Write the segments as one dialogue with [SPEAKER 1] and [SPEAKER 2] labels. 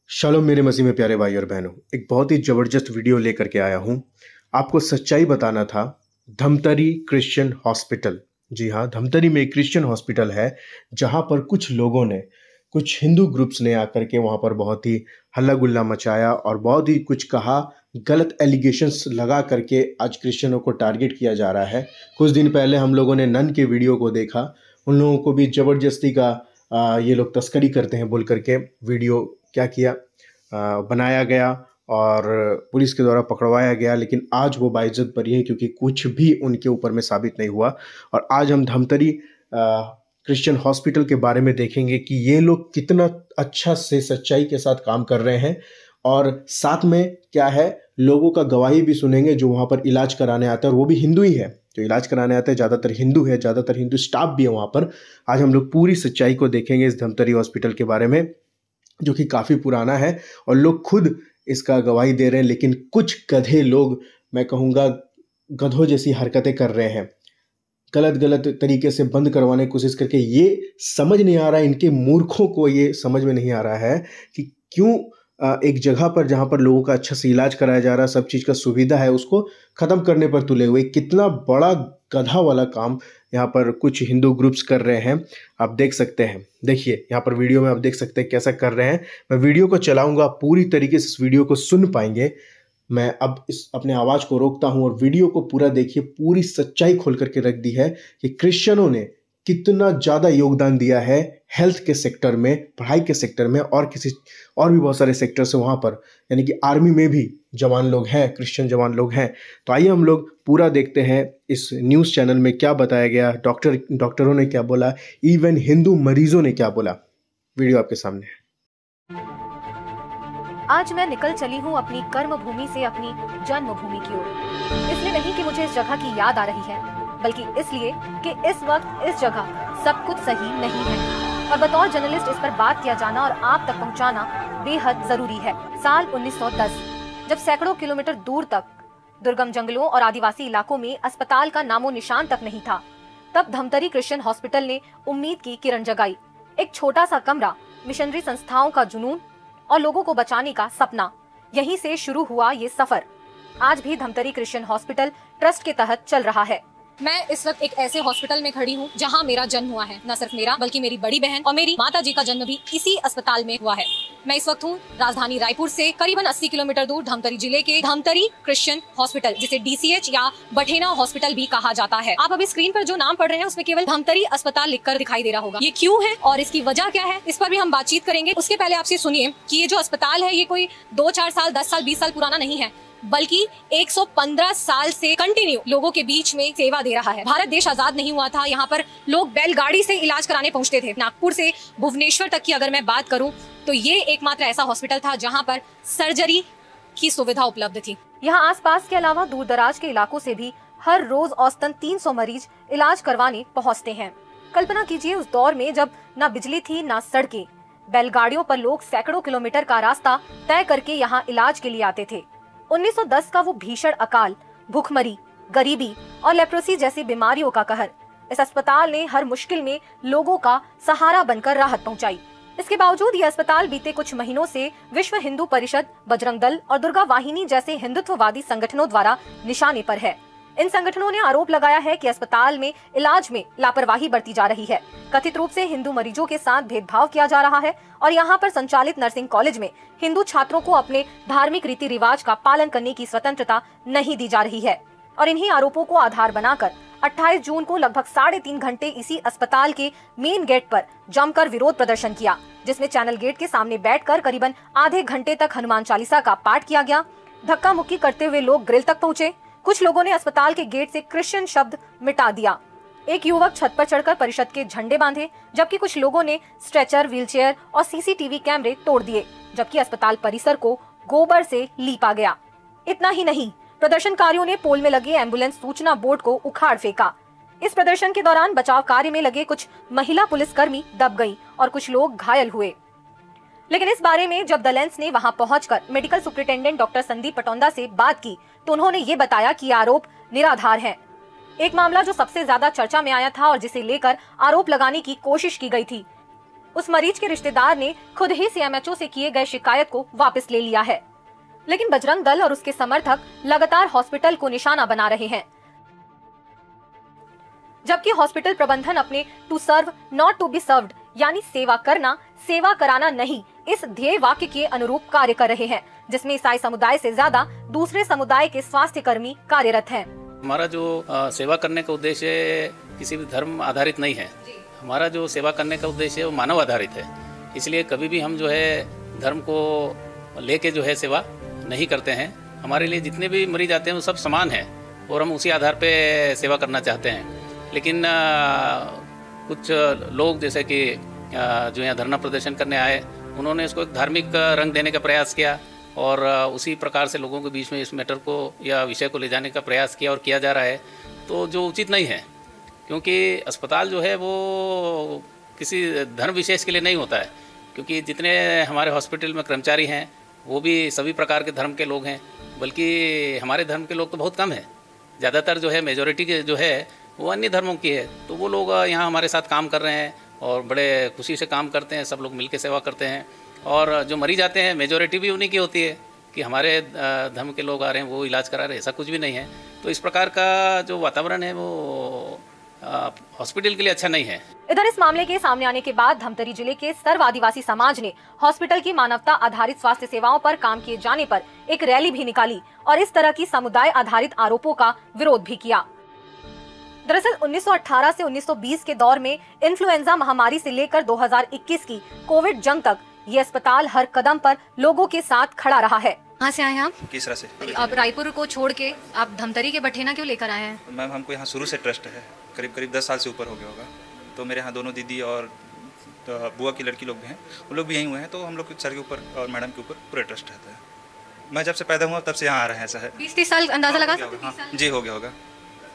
[SPEAKER 1] Shalom मेरे मसीह में प्यारे भाई और बहनों, एक बहुत ही ज़बरदस्त वीडियो लेकर के आया हूँ। आपको सच्चाई बताना था। धमतरी क्रिश्चियन हॉस्पिटल, जी हाँ, धमतरी में एक क्रिश्चियन हॉस्पिटल है जहाँ पर कुछ लोगों ने, कुछ हिंदू ग्रुप्स ने आकर के वहाँ पर बहुत ही हल्ला गुल्ला मचाया और बहुत ही कुछ कहा। गलत एलिगेशंस लगा करके आज क्रिश्चियनों को टारगेट किया जा रहा है। कुछ दिन पहले हम लोगों ने नन के वीडियो को देखा, उन लोगों को भी ज़बरदस्ती का ये लोग तस्करी करते हैं बोल करके वीडियो क्या किया, बनाया गया और पुलिस के द्वारा पकड़वाया गया। लेकिन आज वो बाइज्जत बरी हैं क्योंकि कुछ भी उनके ऊपर में साबित नहीं हुआ। और आज हम धमतरी क्रिश्चियन हॉस्पिटल के बारे में देखेंगे कि ये लोग कितना अच्छा से सच्चाई के साथ काम कर रहे हैं और साथ में क्या है, लोगों का गवाही भी सुनेंगे जो वहाँ पर इलाज कराने आता है, और वो भी हिंदू ही है जो इलाज कराने आते हैं। ज़्यादातर हिंदू है, ज़्यादातर हिंदू स्टाफ भी है वहाँ पर। आज हम लोग पूरी सच्चाई को देखेंगे इस धमतरी हॉस्पिटल के बारे में, जो कि काफ़ी पुराना है और लोग खुद इसका गवाही दे रहे हैं। लेकिन कुछ गधे लोग, मैं कहूँगा गधों जैसी हरकतें कर रहे हैं, गलत तरीके से बंद करवाने की कोशिश करके। ये समझ नहीं आ रहा है, इनके मूर्खों को ये समझ में नहीं आ रहा है कि क्यों एक जगह पर जहाँ पर लोगों का अच्छा से इलाज कराया जा रहा है, सब चीज़ का सुविधा है, उसको ख़त्म करने पर तुले हुए। कितना बड़ा गधा वाला काम यहाँ पर कुछ हिंदू ग्रुप्स कर रहे हैं, आप देख सकते हैं। देखिए यहाँ पर वीडियो में आप देख सकते हैं कैसा कर रहे हैं। मैं वीडियो को चलाऊंगा, पूरी तरीके से इस वीडियो को सुन पाएंगे। मैं अब इस अपने आवाज़ को रोकता हूँ और वीडियो को पूरा देखिए। पूरी सच्चाई खोल करके रख दी है कि क्रिश्चियनों ने कितना ज़्यादा योगदान दिया है हेल्थ के सेक्टर में, पढ़ाई के सेक्टर में, और भी बहुत सारे सेक्टर्स हैं वहाँ पर। यानी कि आर्मी में भी जवान लोग हैं, क्रिश्चियन जवान लोग हैं। तो आइए हम लोग पूरा देखते हैं इस न्यूज़ चैनल में क्या बताया गया, डॉक्टरों ने क्या बोला, इवन हिंदू मरीजों ने क्या बोला। वीडियो आपके सामने है।
[SPEAKER 2] आज मैं निकल चली हूँ अपनी कर्म भूमि से अपनी जन्मभूमि की ओर। इसलिए नहीं कि मुझे इस जगह की याद आ रही है, बल्कि इसलिए कि इस वक्त इस जगह सब कुछ सही नहीं है और बतौर जर्नलिस्ट इस पर बात किया जाना और आप तक पहुंचाना बेहद जरूरी है। साल 1910, जब सैकड़ों किलोमीटर दूर तक दुर्गम जंगलों और आदिवासी इलाकों में अस्पताल का नामो निशान तक नहीं था, तब धमतरी क्रिश्चियन हॉस्पिटल ने उम्मीद की किरण जगाई। एक छोटा सा कमरा, मिशनरी संस्थाओं का जुनून और लोगों को बचाने का सपना, यहीं से शुरू हुआ ये सफर। आज भी धमतरी क्रिश्चियन हॉस्पिटल ट्रस्ट के तहत चल रहा है। मैं इस वक्त एक ऐसे हॉस्पिटल में खड़ी हूँ जहाँ मेरा जन्म हुआ है। न सिर्फ मेरा, बल्कि मेरी बड़ी बहन और मेरी माता जी का जन्म भी इसी अस्पताल में हुआ है। मैं इस वक्त हूँ राजधानी रायपुर से करीबन 80 किलोमीटर दूर धमतरी जिले के धमतरी क्रिश्चियन हॉस्पिटल, जिसे DCH या बठेना हॉस्पिटल भी कहा जाता है। आप अभी स्क्रीन पर जो नाम पढ़ रहे हैं उसमें केवल धमतरी अस्पताल लिखकर दिखाई दे रहा होगा। ये क्यों है और इसकी वजह क्या है, इस पर भी हम बातचीत करेंगे। उसके पहले आपसे सुनिए कि ये जो अस्पताल है ये कोई 2-4 साल, 10 साल, 20 साल पुराना नहीं है, बल्कि 115 साल से कंटिन्यू लोगों के बीच में सेवा दे रहा है। भारत देश आजाद नहीं हुआ था, यहाँ पर लोग बैलगाड़ी से इलाज कराने पहुँचते थे। नागपुर से भुवनेश्वर तक की अगर मैं बात करूँ तो ये एकमात्र ऐसा हॉस्पिटल था जहाँ पर सर्जरी की सुविधा उपलब्ध थी। यहाँ आसपास के अलावा दूर दराज के इलाकों से भी हर रोज औसतन 300 मरीज इलाज करवाने पहुँचते हैं। कल्पना कीजिए उस दौर में जब न बिजली थी न सड़कें, बैलगाड़ियों पर लोग सैकड़ों किलोमीटर का रास्ता तय करके यहाँ इलाज के लिए आते थे। 1910 का वो भीषण अकाल, भूखमरी, गरीबी और लेप्रोसी जैसी बीमारियों का कहर, इस अस्पताल ने हर मुश्किल में लोगों का सहारा बनकर राहत पहुंचाई। इसके बावजूद ये अस्पताल बीते कुछ महीनों से विश्व हिंदू परिषद, बजरंग दल और दुर्गा वाहिनी जैसे हिंदुत्ववादी संगठनों द्वारा निशाने पर है। इन संगठनों ने आरोप लगाया है कि अस्पताल में इलाज में लापरवाही बरती जा रही है। कथित रूप से हिंदू मरीजों के साथ भेदभाव किया जा रहा है और यहाँ पर संचालित नर्सिंग कॉलेज में हिंदू छात्रों को अपने धार्मिक रीति रिवाज का पालन करने की स्वतंत्रता नहीं दी जा रही है। और इन्हीं आरोपों को आधार बनाकर 28 जून को लगभग 3.5 घंटे इसी अस्पताल के मेन गेट पर जमकर विरोध प्रदर्शन किया, जिसमें चैनल गेट के सामने बैठकर करीबन आधे घंटे तक हनुमान चालीसा का पाठ किया गया। धक्का मुक्की करते हुए लोग ग्रिल तक पहुंचे। कुछ लोगों ने अस्पताल के गेट से क्रिश्चियन शब्द मिटा दिया। एक युवक छत पर चढ़कर परिषद के झंडे बांधे, जबकि कुछ लोगों ने स्ट्रेचर, व्हीलचेयर और CCTV कैमरे तोड़ दिए, जबकि अस्पताल परिसर को गोबर से लीपा गया। इतना ही नहीं, प्रदर्शनकारियों ने पोल में लगे एम्बुलेंस सूचना बोर्ड को उखाड़ फेंका। इस प्रदर्शन के दौरान बचाव कार्य में लगे कुछ महिला पुलिसकर्मी दब गईं और कुछ लोग घायल हुए। लेकिन इस बारे में जब द लेंस ने वहां पहुंचकर मेडिकल सुपरिटेंडेंट डॉक्टर संदीप पटौंदा से बात की तो उन्होंने ये बताया कि आरोप निराधार हैं। एक मामला जो सबसे ज्यादा चर्चा में आया था और जिसे लेकर आरोप लगाने की कोशिश की गई थी, उस मरीज के रिश्तेदार ने खुद ही सीएमएचओ से किए गए शिकायत को वापस ले लिया है। लेकिन बजरंग दल और उसके समर्थक लगातार हॉस्पिटल को निशाना बना रहे हैं, जबकि हॉस्पिटल प्रबंधन अपने to serve not to be served यानी सेवा करना सेवा कराना नहीं इस ध्येय वाक्य के अनुरूप कार्य कर रहे हैं, जिसमें ईसाई समुदाय से ज्यादा दूसरे समुदाय के स्वास्थ्य कर्मी कार्यरत हैं।
[SPEAKER 3] हमारा जो सेवा करने का उद्देश्य किसी भी धर्म आधारित नहीं है। हमारा जो सेवा करने का उद्देश्य है वो मानव आधारित है। इसलिए कभी भी हम जो है धर्म को लेके जो है सेवा नहीं करते हैं। हमारे लिए जितने भी मरीज आते हैं वो सब समान हैं और हम उसी आधार पे सेवा करना चाहते हैं। लेकिन कुछ लोग जैसे कि जो यहाँ धरना प्रदर्शन करने आए, उन्होंने इसको एक धार्मिक रंग देने का प्रयास किया और उसी प्रकार से लोगों के बीच में इस मैटर को या विषय को ले जाने का प्रयास किया और किया जा रहा है, तो जो उचित नहीं है। क्योंकि अस्पताल जो है वो किसी धर्म विशेष के लिए नहीं होता है, क्योंकि जितने हमारे हॉस्पिटल में कर्मचारी हैं वो भी सभी प्रकार के धर्म के लोग हैं, बल्कि हमारे धर्म के लोग तो बहुत कम हैं। ज़्यादातर जो है मेजॉरिटी के जो है वो अन्य धर्मों की है। तो वो लोग यहाँ हमारे साथ काम कर रहे हैं और बड़े खुशी से काम करते हैं, सब लोग मिलकर सेवा करते हैं। और जो मरीज आते हैं मेजॉरिटी भी उन्हीं की होती है कि हमारे धर्म के लोग आ रहे हैं वो इलाज करा रहे हैं, ऐसा कुछ भी नहीं है। तो इस प्रकार का जो वातावरण है वो हॉस्पिटल के लिए अच्छा नहीं है।
[SPEAKER 2] इधर इस मामले के सामने आने के बाद धमतरी जिले के सर्व आदिवासी समाज ने हॉस्पिटल की मानवता आधारित स्वास्थ्य सेवाओं पर काम किए जाने पर एक रैली भी निकाली और इस तरह की समुदाय आधारित आरोपों का विरोध भी किया। दरअसल 1918 से 1920 के दौर में इन्फ्लुएंजा महामारी से लेकर 2021 की कोविड जंग तक ये अस्पताल हर कदम पर लोगों के साथ खड़ा रहा है। कहाँ से आए हैं आप?
[SPEAKER 4] किसरा से।
[SPEAKER 2] अब रायपुर को छोड़ के आप धमतरी के बठेना क्यों लेकर आए हैं?
[SPEAKER 4] मैम हमको यहाँ शुरू से ट्रस्ट है, करीब 10 साल से ऊपर हो गया होगा। तो मेरे यहाँ दोनों दीदी और बुआ की लड़की लोग भी हैं, वो लोग भी यहीं हुए हैं। तो हम लोग सर के ऊपर और मैडम के ऊपर पूरा ट्रस्ट रहता है। मैं जब से पैदा हुआ तब से यहाँ आ रहे हैं, ऐसा है।
[SPEAKER 2] 20-30 साल अंदाजा लगा सकते
[SPEAKER 4] हैं? हाँ जी, हो गया होगा।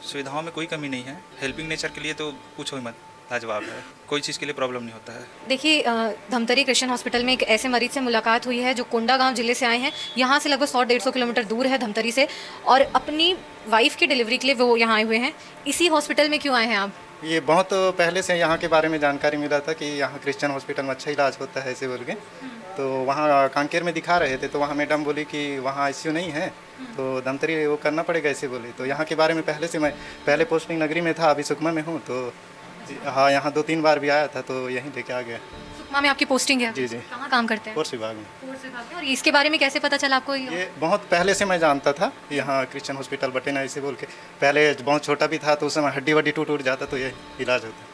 [SPEAKER 4] सुविधाओं में कोई कमी नहीं है। हेल्पिंग नेचर के लिए तो पूछो ही मत, लाजवाब है। कोई चीज़ के लिए प्रॉब्लम नहीं होता है।
[SPEAKER 2] देखिए, धमतरी क्रिश्चियन हॉस्पिटल में एक ऐसे मरीज से मुलाकात हुई है जो कोंडा गांव जिले से आए हैं। यहाँ से लगभग 100-150 किलोमीटर दूर है धमतरी से, और अपनी वाइफ की डिलीवरी के लिए वो यहाँ आए हुए हैं। इसी हॉस्पिटल में क्यों आए हैं आप?
[SPEAKER 5] ये बहुत पहले से यहाँ के बारे में जानकारी मिला था कि यहाँ क्रिश्चियन हॉस्पिटल में अच्छा इलाज होता है ऐसे बोल के। तो वहाँ कांकेर में दिखा रहे थे, तो वहाँ मैडम बोली कि वहाँ आईसीयू नहीं है, तो धमतरी वो करना पड़ेगा ऐसे बोले। तो यहाँ के बारे में पहले पोस्टिंग नगरी में था, अभी सुकमा में हूँ। तो हाँ, यहाँ 2-3 बार भी आया था, तो यहीं लेके आ गया।
[SPEAKER 2] सुकमा में आपकी पोस्टिंग है?
[SPEAKER 5] जी जी।
[SPEAKER 2] कहाँ काम करते हैं?
[SPEAKER 5] फोर्स विभाग में।
[SPEAKER 2] और इसके बारे में कैसे पता चला आपको?
[SPEAKER 5] ये बहुत पहले से मैं जानता था यहाँ क्रिश्चियन हॉस्पिटल बटेना ऐसे बोल के। पहले बहुत छोटा भी था, तो उस समय हड्डी वड्डी टूट जाता, तो ये इलाज होता।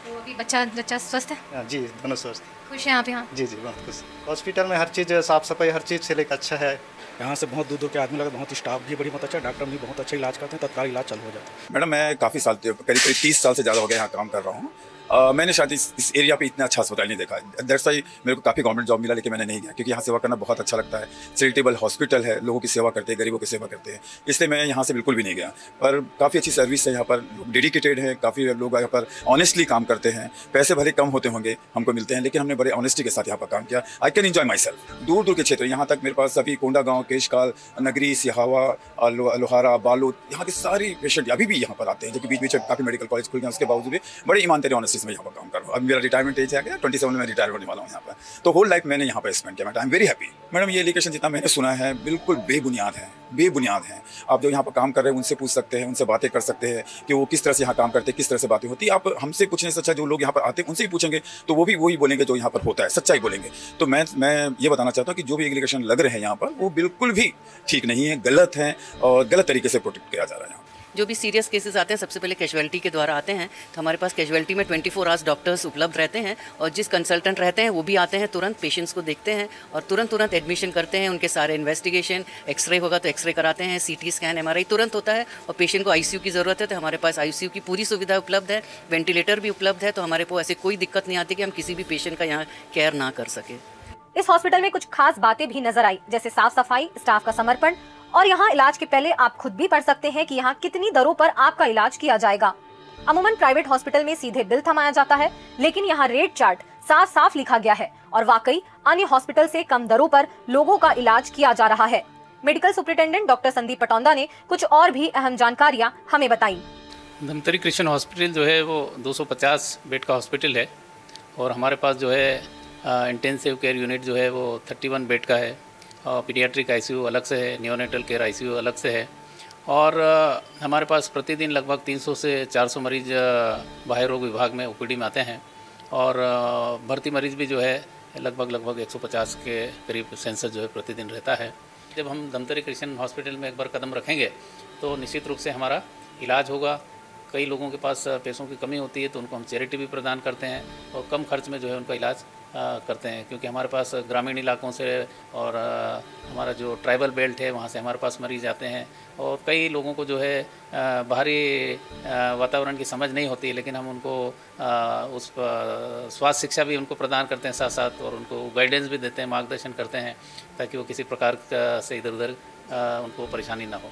[SPEAKER 2] तो अभी बच्चा स्वस्थ है?
[SPEAKER 5] जी, दोनों स्वस्थ।
[SPEAKER 2] खुश हैं आप यहाँ?
[SPEAKER 5] जी जी, बहुत खुश। हॉस्पिटल में हर चीज़, साफ़ सफाई हर चीज़ से लेकर अच्छा है।
[SPEAKER 6] यहाँ से बहुत दूर दूर के आदमी लगे, बहुत स्टाफ भी बहुत अच्छा, डॉक्टर भी बहुत अच्छा इलाज करते हैं, तत्काल इलाज चालू हो जाता है।
[SPEAKER 7] मैडम, मैं काफ़ी साल करीब 30 साल से ज़्यादा हो गया यहाँ काम कर रहा हूँ। मैंने शायद इस एरिया पे इतना अच्छा अस्पताल नहीं देखा। दैट्स वाई मेरे को काफ़ी गवर्नमेंट जॉब मिला, लेकिन मैंने नहीं गया, क्योंकि यहाँ सेवा करना बहुत अच्छा लगता है। चैरिटेबल हॉस्पिटल है, लोगों की सेवा करते हैं, गरीबों की सेवा करते हैं, इसलिए मैं यहाँ से बिल्कुल भी नहीं गया। पर काफ़ी अच्छी सर्विस है यहाँ पर, लोग डेडिकेटेड हैं, काफ़ी लोग यहाँ पर ऑनेस्टली काम करते हैं। पैसे भले कम होते होंगे हमको मिलते हैं, लेकिन हमने बड़े ऑनेस्टी के साथ यहाँ पर काम किया। I can enjoy my self. दूर दूर के क्षेत्र, यहाँ तक मेरे पास अभी कोंडा गाँव, केशकाल, नगरी, सिहावा, लोहारा, बालोद, यहाँ के सारी पेशेंट अभी भी यहाँ पर आते हैं, जो कि बीच बीच में काफ़ी मेडिकल कॉलेज खुल गए, उसके बावजूद भी बड़े ईमानदारी ऑनेस्टी से मैं यहाँ पर काम कर रहा हूँ। मेरा रिटायरमेंट एज आ गया, 27 में मैं रिटायर होने वाला हूँ यहाँ पर। तो होल लाइफ मैंने यहाँ पर स्पेंड किया। I am very happy. Madam, ये एलिगेशन जितना मैंने सुना है बिल्कुल बेबुनियाद है, बेबुनियाद हैं। आप जो यहाँ पर काम कर रहे हैं उनसे पूछ सकते हैं, उनसे बातें कर सकते हैं कि वो किस तरह से यहाँ काम करते हैं, किस तरह से बातें होती है। आप हमसे पूछने से अच्छा जो लोग यहाँ पर आते हैं उनसे ही पूछेंगे, तो वो भी वही बोलेंगे जो यहाँ पर होता है, सच्चाई बोलेंगे। तो मैं ये बताना चाहता हूँ कि जो भी एलिगेशन लग रहे हैं यहाँ पर, वो बिल्कुल भी ठीक नहीं है, गलत है और गलत तरीके से प्रोटेक्ट किया जा रहा है।
[SPEAKER 8] जो भी सीरियस केसेस आते हैं सबसे पहले कैजुअलिटी के द्वारा आते हैं, तो हमारे पास कैजुअलिटी में 24 आवर्स डॉक्टर्स उपलब्ध रहते हैं, और जिस कंसल्टेंट रहते हैं वो भी आते हैं, तुरंत पेशेंट्स को देखते हैं और तुरंत एडमिशन करते हैं। उनके सारे इन्वेस्टिगेशन, एक्सरे होगा तो एक्सरे कराते हैं, सीटी स्कैन, एमआरआई तुरंत होता है। और पेशेंट को आईसीयू की ज़रूरत है तो हमारे पास आईसीयू की पूरी सुविधा उपलब्ध है, वेंटिलेटर भी उपलब्ध है। तो हमारे को ऐसे कोई दिक्कत नहीं आती कि हम किसी भी पेशेंट का यहाँ केयर ना कर सके।
[SPEAKER 2] इस हॉस्पिटल में कुछ खास बातें भी नजर आई, जैसे साफ सफाई, स्टाफ का समर्पण, और यहाँ इलाज के पहले आप खुद भी पढ़ सकते हैं कि यहाँ कितनी दरों पर आपका इलाज किया जाएगा। अमूमन प्राइवेट हॉस्पिटल में सीधे बिल थमाया जाता है, लेकिन यहाँ रेट चार्ट साफ साफ लिखा गया है और वाकई अन्य हॉस्पिटल से कम दरों पर लोगों का इलाज किया जा रहा है। मेडिकल सुपरिटेंडेंट डॉक्टर संदीप पटौंदा ने कुछ और भी अहम जानकारियाँ हमें बताई।
[SPEAKER 3] धमतरी क्रिश्चियन हॉस्पिटल जो है वो 250 बेड का हॉस्पिटल है और हमारे पास जो है इंटेंसिव केयर यूनिट जो है वो 31 बेड का है, और पीडियाट्रिक आईसीयू अलग से है, नियोनेटल केयर आईसीयू अलग से है, और हमारे पास प्रतिदिन लगभग 300 से 400 मरीज बाह्य रोग विभाग में ओपीडी में आते हैं, और भर्ती मरीज भी जो है लगभग 150 के करीब सेंसस जो है प्रतिदिन रहता है। जब हम धमतरी क्रिश्चियन हॉस्पिटल में एक बार कदम रखेंगे तो निश्चित रूप से हमारा इलाज होगा। कई लोगों के पास पैसों की कमी होती है तो उनको हम चैरिटी भी प्रदान करते हैं और कम खर्च में जो है उनका इलाज करते हैं, क्योंकि हमारे पास ग्रामीण इलाकों से और हमारा जो ट्राइबल बेल्ट है वहाँ से हमारे पास मरीज आते हैं, और कई लोगों को जो है बाहरी वातावरण की समझ नहीं होती है, लेकिन हम उनको उस स्वास्थ्य शिक्षा भी उनको प्रदान करते हैं साथ साथ, और उनको गाइडेंस भी देते हैं, मार्गदर्शन करते हैं, ताकि वो किसी प्रकार से इधर उधर उनको परेशानी ना हो।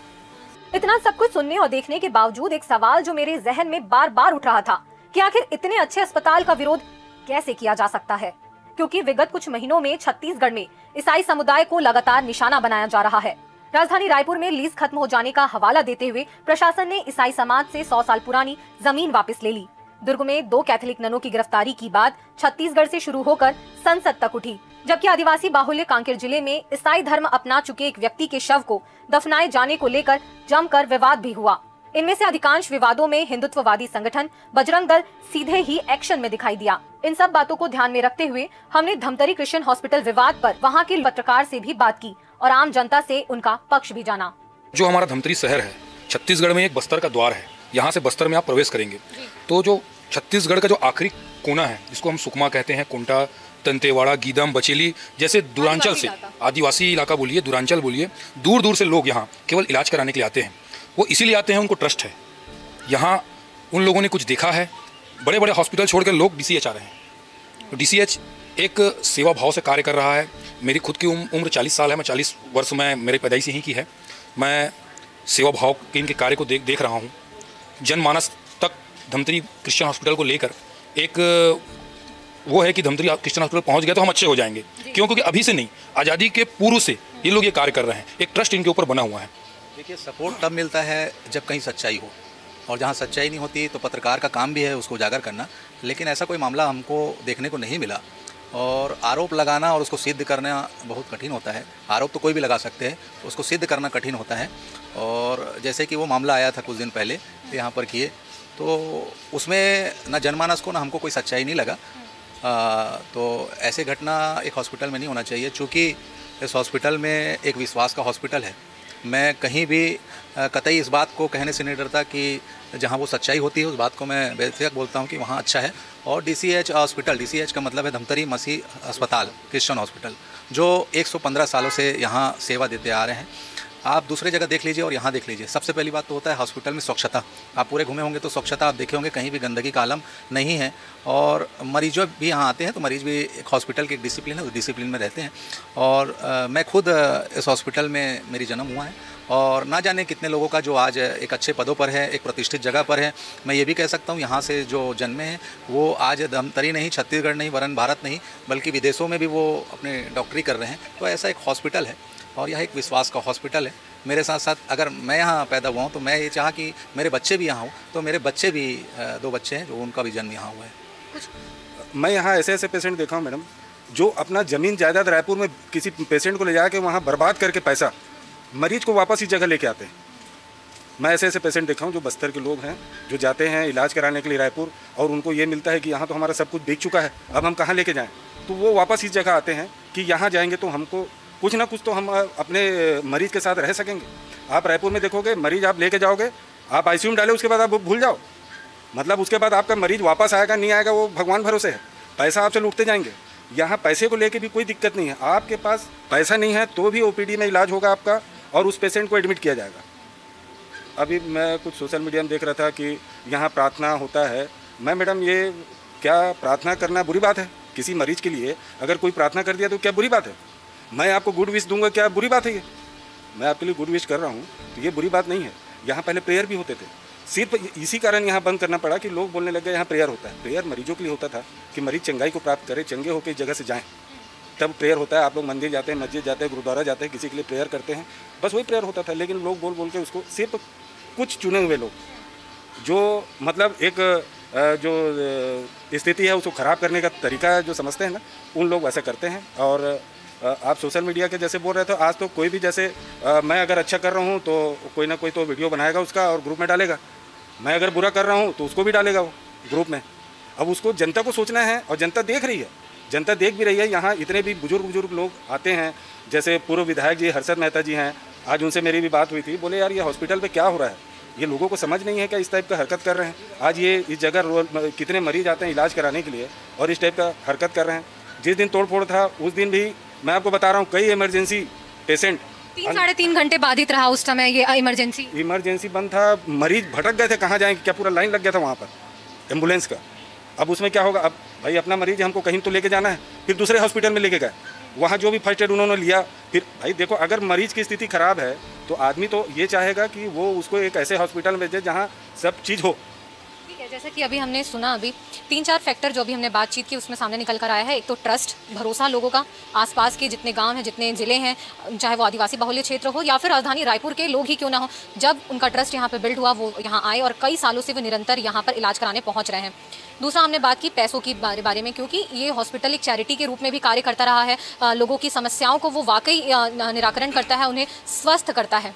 [SPEAKER 2] इतना सब कुछ सुनने और देखने के बावजूद एक सवाल जो मेरे जहन में बार बार उठ रहा था कि आखिर इतने अच्छे अस्पताल का विरोध कैसे किया जा सकता है, क्योंकि विगत कुछ महीनों में छत्तीसगढ़ में ईसाई समुदाय को लगातार निशाना बनाया जा रहा है। राजधानी रायपुर में लीज खत्म हो जाने का हवाला देते हुए प्रशासन ने ईसाई समाज से 100 साल पुरानी जमीन वापस ले ली। दुर्ग में 2 कैथोलिक ननों की गिरफ्तारी की बात छत्तीसगढ़ से शुरू होकर संसद तक उठी, जबकि आदिवासी बाहुल्य कांकेर जिले में ईसाई धर्म अपना चुके एक व्यक्ति के शव को दफनाए जाने को लेकर जमकर विवाद भी हुआ। इनमें से अधिकांश विवादों में हिंदुत्ववादी संगठन बजरंग दल सीधे ही एक्शन में दिखाई दिया। इन सब बातों को ध्यान में रखते हुए हमने धमतरी क्रिश्चियन हॉस्पिटल विवाद पर वहां के पत्रकार से भी बात की और आम जनता से उनका पक्ष भी जाना।
[SPEAKER 9] जो हमारा धमतरी शहर है, छत्तीसगढ़ में एक बस्तर का द्वार है। यहाँ से बस्तर में आप प्रवेश करेंगे तो जो छत्तीसगढ़ का जो आखिरी कोना है, जिसको हम सुकमा कहते हैं, कुंटा, दंतेवाड़ा, गीदम, बचेली जैसे दूरांचल से, आदिवासी इलाका बोलिए, दूरांचल बोलिए, दूर दूर से लोग यहाँ केवल इलाज कराने के लिए आते हैं। वो इसीलिए आते हैं, उनको ट्रस्ट है। यहाँ उन लोगों ने कुछ देखा है, बड़े बड़े हॉस्पिटल छोड़कर लोग DCH आ रहे हैं। DCH एक सेवा भाव से कार्य कर रहा है। मेरी खुद की उम्र 40 साल है, मैं 40 वर्ष में मेरी पैदाइश यहीं की है। मैं सेवा भाव के इनके कार्य को देख रहा हूँ। जनमानस तक धमतरी क्रिश्चियन हॉस्पिटल को लेकर एक वो है कि धमतरी क्रिश्चियन हॉस्पिटल पहुँच गया तो हम अच्छे हो जाएंगे, क्योंकि अभी से नहीं, आज़ादी के पूर्व से ये लोग ये कार्य कर रहे हैं। एक ट्रस्ट इनके ऊपर बना हुआ है।
[SPEAKER 10] देखिए, सपोर्ट तब मिलता है जब कहीं सच्चाई हो, और जहाँ सच्चाई नहीं होती तो पत्रकार का काम भी है उसको उजागर करना, लेकिन ऐसा कोई मामला हमको देखने को नहीं मिला। और आरोप लगाना और उसको सिद्ध करना बहुत कठिन होता है। आरोप तो कोई भी लगा सकते हैं, उसको सिद्ध करना कठिन होता है। और जैसे कि वो मामला आया था कुछ दिन पहले यहाँ पर किए, तो उसमें ना जनमानस को ना हमको कोई सच्चाई नहीं लगा। तो ऐसे घटना एक हॉस्पिटल में नहीं होना चाहिए। चूँकि इस हॉस्पिटल में एक विश्वास का हॉस्पिटल है, मैं कहीं भी कतई इस बात को कहने से नहीं डरता कि जहाँ वो सच्चाई होती है उस बात को मैं बेशक बोलता हूँ कि वहाँ अच्छा है। और DCH हॉस्पिटल, DCH का मतलब है धमतरी मसीह अस्पताल क्रिश्चियन हॉस्पिटल, जो 115 सालों से यहाँ सेवा देते आ रहे हैं। आप दूसरे जगह देख लीजिए और यहाँ देख लीजिए। सबसे पहली बात तो होता है हॉस्पिटल में स्वच्छता। आप पूरे घूमे होंगे तो स्वच्छता आप देखे होंगे, कहीं भी गंदगी का आलम नहीं है। और मरीजों भी यहाँ आते हैं तो मरीज़ भी एक हॉस्पिटल की एक डिसिप्लिन है, उस डिसिप्लिन में रहते हैं। और मैं खुद इस हॉस्पिटल में मेरी जन्म हुआ है, और ना जाने कितने लोगों का जो आज एक अच्छे पदों पर है, एक प्रतिष्ठित जगह पर है। मैं ये भी कह सकता हूँ यहाँ से जो जन्मे हैं वो आज धमतरी नहीं, छत्तीसगढ़ नहीं, वरन भारत नहीं, बल्कि विदेशों में भी वो अपने डॉक्टरी कर रहे हैं। तो ऐसा एक हॉस्पिटल है और यह एक विश्वास का हॉस्पिटल है। मेरे साथ साथ अगर मैं यहाँ पैदा हुआ हूँ तो मैं ये चाहा कि मेरे बच्चे भी यहाँ हों, तो मेरे बच्चे भी 2 बच्चे हैं जो उनका भी जन्म यहाँ हुआ है।
[SPEAKER 6] मैं यहाँ ऐसे ऐसे पेशेंट देखा हूँ मैडम, जो अपना ज़मीन जायदाद रायपुर में किसी पेशेंट को ले जाके वहाँ बर्बाद करके पैसा मरीज को वापस इस जगह लेके आते हैं। मैं ऐसे ऐसे पेशेंट देखा हूँ जो बस्तर के लोग हैं, जो जाते हैं इलाज कराने के लिए रायपुर, और उनको ये मिलता है कि यहाँ तो हमारा सब कुछ बिक चुका है, अब हम कहाँ लेके जाएँ। तो वो वापस इस जगह आते हैं कि यहाँ जाएंगे तो हमको कुछ ना कुछ तो हम अपने मरीज के साथ रह सकेंगे। आप रायपुर में देखोगे, मरीज आप लेके जाओगे, आप ICU में डाले, उसके बाद आप भूल जाओ। मतलब उसके बाद आपका मरीज वापस आएगा नहीं आएगा वो भगवान भरोसे है। पैसा आपसे लूटते जाएंगे। यहाँ पैसे को लेके भी कोई दिक्कत नहीं है। आपके पास पैसा नहीं है तो भी OPD में इलाज होगा आपका, और उस पेशेंट को एडमिट किया जाएगा। अभी मैं कुछ सोशल मीडिया में देख रहा था कि यहाँ प्रार्थना होता है। मैं मैडम, ये क्या प्रार्थना करना बुरी बात है? किसी मरीज के लिए अगर कोई प्रार्थना कर दिया तो क्या बुरी बात है? मैं आपको गुड विश दूंगा, क्या बुरी बात है ये? मैं आपके लिए गुड विश कर रहा हूँ तो ये बुरी बात नहीं है। यहाँ पहले प्रेयर भी होते थे, सिर्फ इसी कारण यहाँ बंद करना पड़ा कि लोग बोलने लग गए यहाँ प्रेयर होता है। प्रेयर मरीजों के लिए होता था कि मरीज चंगाई को प्राप्त करे, चंगे होकर इस जगह से जाएँ, तब प्रेयर होता है। आप लोग मंदिर जाते हैं, मस्जिद जाते हैं, गुरुद्वारा जाते हैं, किसी के लिए प्रेयर करते हैं, बस वही प्रेयर होता था। लेकिन लोग बोल बोल के उसको, सिर्फ कुछ चुने हुए लोग जो मतलब एक जो स्थिति है उसको ख़राब करने का तरीका जो समझते हैं ना, उन लोग वैसे करते हैं। और आप सोशल मीडिया के जैसे बोल रहे थे, आज तो कोई भी जैसे मैं अगर अच्छा कर रहा हूँ तो कोई ना कोई तो वीडियो बनाएगा उसका और ग्रुप में डालेगा, मैं अगर बुरा कर रहा हूँ तो उसको भी डालेगा वो ग्रुप में। अब उसको जनता को सोचना है, और जनता देख रही है, जनता देख भी रही है। यहाँ इतने भी बुजुर्ग लोग आते हैं, जैसे पूर्व विधायक जी हर्षद मेहता जी हैं, आज उनसे मेरी भी बात हुई थी, बोले यार ये हॉस्पिटल पे क्या हो रहा है, ये लोगों को समझ नहीं है क्या इस टाइप का हरकत कर रहे हैं। आज ये इस जगह कितने मरीज आते हैं इलाज कराने के लिए और इस टाइप का हरकत कर रहे हैं। जिस दिन तोड़फोड़ था उस दिन भी मैं आपको बता रहा हूँ, कई इमरजेंसी पेशेंट
[SPEAKER 2] 3-3.5 घंटे बाधित रहा उस समय ये
[SPEAKER 6] इमरजेंसी बंद था, मरीज भटक गए थे, कहाँ जाएंगे, क्या पूरा लाइन लग गया था वहाँ पर एम्बुलेंस का। अब उसमें क्या होगा, अब भाई अपना मरीज हमको कहीं तो लेके जाना है, फिर दूसरे हॉस्पिटल में लेके गए, वहाँ जो भी फर्स्ट एड उन्होंने लिया। फिर भाई देखो, अगर मरीज की स्थिति खराब है तो आदमी तो ये चाहेगा कि वो उसको एक ऐसे हॉस्पिटल में भेजे जहाँ सब चीज़ हो।
[SPEAKER 2] ठीक है, जैसा कि अभी हमने सुना, अभी 3-4 फैक्टर जो अभी हमने बातचीत की उसमें सामने निकल कर आया है। एक तो ट्रस्ट, भरोसा लोगों का, आसपास के जितने गांव हैं, जितने ज़िले हैं, चाहे वो आदिवासी बाहुल्य क्षेत्र हो या फिर राजधानी रायपुर के लोग ही क्यों ना हो, जब उनका ट्रस्ट यहाँ पे बिल्ड हुआ, वो यहाँ आए और कई सालों से वो निरंतर यहाँ पर इलाज कराने पहुँच रहे हैं। दूसरा, हमने बात की पैसों की बारे में, क्योंकि ये हॉस्पिटल एक चैरिटी के रूप में भी कार्य करता रहा है। लोगों की समस्याओं को वो वाकई निराकरण करता है, उन्हें स्वस्थ करता है।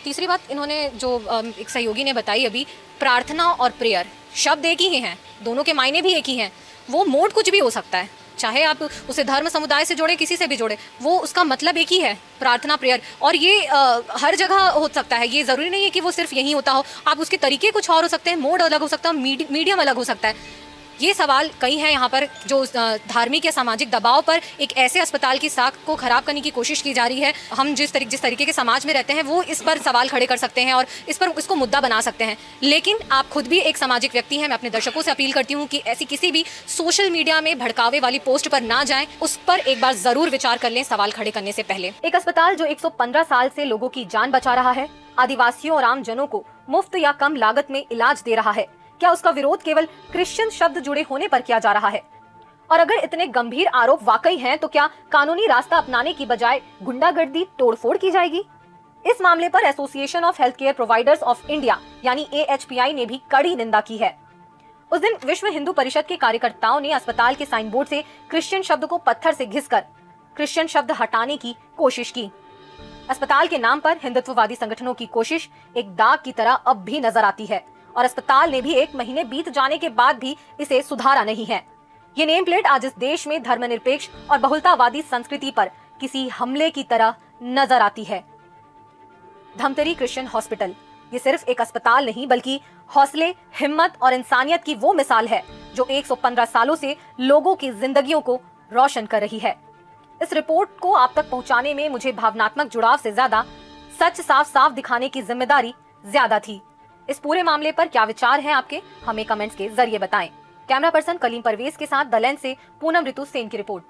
[SPEAKER 2] तीसरी बात इन्होंने जो एक सहयोगी ने बताई अभी, प्रार्थना और प्रेयर शब्द एक ही हैं, दोनों के मायने भी एक ही हैं। वो मोड कुछ भी हो सकता है, चाहे आप उसे धर्म समुदाय से जोड़े, किसी से भी जोड़े, वो उसका मतलब एक ही है, प्रार्थना, प्रेयर। और ये हर जगह हो सकता है, ये ज़रूरी नहीं है कि वो सिर्फ यही होता हो। आप उसके तरीके कुछ और हो सकते हैं, मोड अलग हो सकता है, मीडियम अलग हो सकता है। ये सवाल कई हैं यहाँ पर, जो धार्मिक या सामाजिक दबाव पर एक ऐसे अस्पताल की साख को खराब करने की कोशिश की जा रही है। हम जिस तरीके के समाज में रहते हैं वो इस पर सवाल खड़े कर सकते हैं और इसको मुद्दा बना सकते हैं। लेकिन आप खुद भी एक सामाजिक व्यक्ति हैं। मैं अपने दर्शकों से अपील करती हूँ कि ऐसी किसी भी सोशल मीडिया में भड़कावे वाली पोस्ट पर ना जाएं, उस पर एक बार जरूर विचार कर लें सवाल खड़े करने से पहले। एक अस्पताल जो 115 साल से लोगों की जान बचा रहा है, आदिवासियों और आम जनों को मुफ्त या कम लागत में इलाज दे रहा है, क्या उसका विरोध केवल क्रिश्चियन शब्द जुड़े होने पर किया जा रहा है? और अगर इतने गंभीर आरोप वाकई हैं, तो क्या कानूनी रास्ता अपनाने की बजाय गुंडागर्दी, तोड़फोड़ की जाएगी? इस मामले पर association of health care providers of India यानी AHPI ने भी कड़ी निंदा की है। उस दिन विश्व हिंदू परिषद के कार्यकर्ताओं ने अस्पताल के साइन बोर्ड से क्रिश्चियन शब्द को पत्थर से घिसकर क्रिश्चियन शब्द हटाने की कोशिश की। अस्पताल के नाम पर हिंदुत्ववादी संगठनों की कोशिश एक दाग की तरह अब भी नजर आती है और अस्पताल ने भी 1 महीने बीत जाने के बाद भी इसे सुधारा नहीं है। ये नेम प्लेट आज इस देश में धर्मनिरपेक्ष और बहुलतावादी संस्कृति पर किसी हमले की तरह नजर आती है। धमतरी क्रिश्चियन हॉस्पिटल ये सिर्फ एक अस्पताल नहीं, बल्कि हौसले, हिम्मत और इंसानियत की वो मिसाल है जो 115 सालों से लोगों की जिंदगियों को रोशन कर रही है। इस रिपोर्ट को आप तक पहुंचाने में मुझे भावनात्मक जुड़ाव से ज्यादा सच साफ साफ दिखाने की जिम्मेदारी ज्यादा थी। इस पूरे मामले पर क्या विचार हैं आपके, हमें कमेंट्स के जरिए बताएं। कैमरा पर्सन कलीम परवेज के साथ द लेंस से पूनम ऋतु सेन की रिपोर्ट।